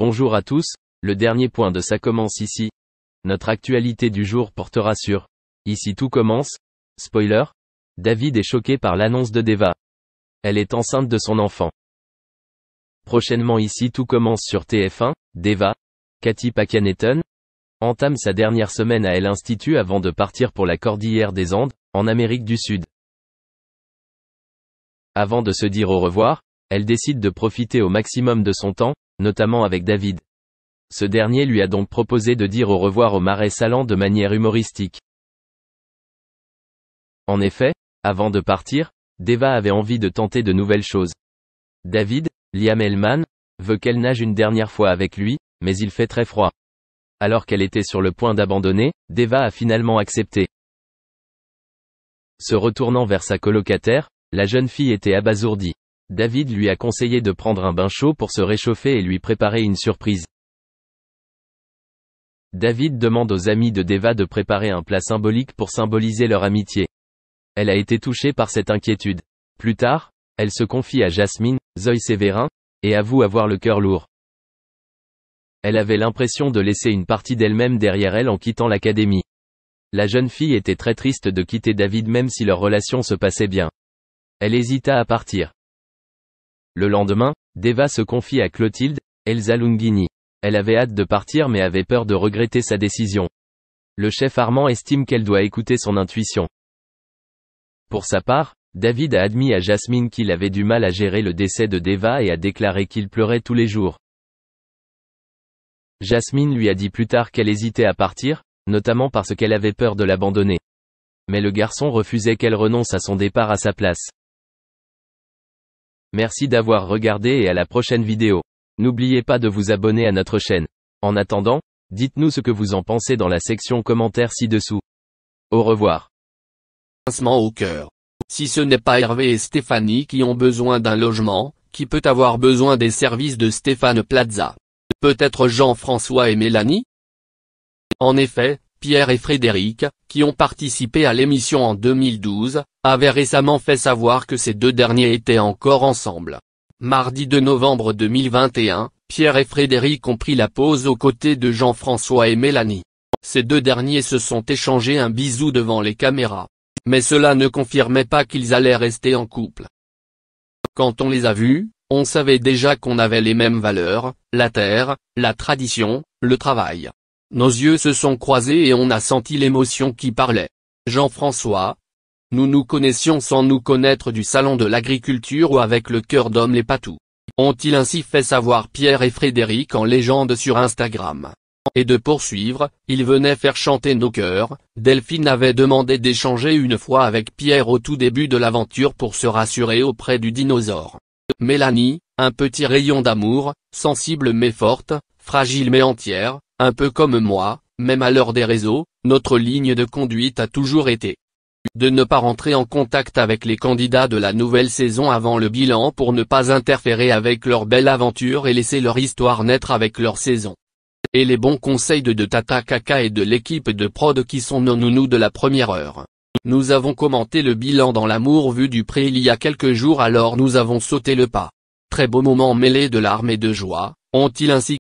Bonjour à tous, le dernier point de ça commence ici. Notre actualité du jour portera sur Ici tout commence. Spoiler. David est choqué par l'annonce de Deva. Elle est enceinte de son enfant. Prochainement ici tout commence sur TF1, Deva, Katy Pakianeton, entame sa dernière semaine à l'Institut avant de partir pour la Cordillère des Andes, en Amérique du Sud. Avant de se dire au revoir, elle décide de profiter au maximum de son temps, notamment avec David. Ce dernier lui a donc proposé de dire au revoir au marais salant de manière humoristique. En effet, avant de partir, Deva avait envie de tenter de nouvelles choses. David, Liam Hellman, veut qu'elle nage une dernière fois avec lui, mais il fait très froid. Alors qu'elle était sur le point d'abandonner, Deva a finalement accepté. Se retournant vers sa colocataire, la jeune fille était abasourdie. David lui a conseillé de prendre un bain chaud pour se réchauffer et lui préparer une surprise. David demande aux amis de Deva de préparer un plat symbolique pour symboliser leur amitié. Elle a été touchée par cette inquiétude. Plus tard, elle se confie à Jasmine, Zoe Sévérin, et avoue avoir le cœur lourd. Elle avait l'impression de laisser une partie d'elle-même derrière elle en quittant l'académie. La jeune fille était très triste de quitter David même si leur relation se passait bien. Elle hésita à partir. Le lendemain, Deva se confie à Clotilde, Elsa Lunghini. Elle avait hâte de partir mais avait peur de regretter sa décision. Le chef Armand estime qu'elle doit écouter son intuition. Pour sa part, David a admis à Jasmine qu'il avait du mal à gérer le décès de Deva et a déclaré qu'il pleurait tous les jours. Jasmine lui a dit plus tard qu'elle hésitait à partir, notamment parce qu'elle avait peur de l'abandonner. Mais le garçon refusait qu'elle renonce à son départ à sa place. Merci d'avoir regardé et à la prochaine vidéo. N'oubliez pas de vous abonner à notre chaîne. En attendant, dites-nous ce que vous en pensez dans la section commentaires ci-dessous. Au revoir. Pincement au cœur. Si ce n'est pas Hervé et Stéphanie qui ont besoin d'un logement, qui peut avoir besoin des services de Stéphane Plaza? Peut-être Jean-François et Mélanie? En effet, Pierre et Frédéric, qui ont participé à l'émission en 2012, avaient récemment fait savoir que ces deux derniers étaient encore ensemble. Mardi 2 novembre 2021, Pierre et Frédéric ont pris la pause aux côtés de Jean-François et Mélanie. Ces deux derniers se sont échangés un bisou devant les caméras. Mais cela ne confirmait pas qu'ils allaient rester en couple. Quand on les a vus, on savait déjà qu'on avait les mêmes valeurs, la terre, la tradition, le travail. Nos yeux se sont croisés et on a senti l'émotion qui parlait. Jean-François. Nous nous connaissions sans nous connaître du salon de l'agriculture ou avec le cœur d'homme les patous. Ont-ils ainsi fait savoir Pierre et Frédéric en légende sur Instagram. Et de poursuivre, ils venaient faire chanter nos cœurs. Delphine avait demandé d'échanger une fois avec Pierre au tout début de l'aventure pour se rassurer auprès du dinosaure. Mélanie, un petit rayon d'amour, sensible mais forte, fragile mais entière, un peu comme moi, même à l'heure des réseaux, notre ligne de conduite a toujours été de ne pas rentrer en contact avec les candidats de la nouvelle saison avant le bilan pour ne pas interférer avec leur belle aventure et laisser leur histoire naître avec leur saison. Et les bons conseils de Tata Kaka et de l'équipe de prod qui sont nos nounous de la première heure. Nous avons commenté le bilan dans l'Amour vu du pré il y a quelques jours alors nous avons sauté le pas. Très beau moment mêlé de larmes et de joie, ont-ils ainsi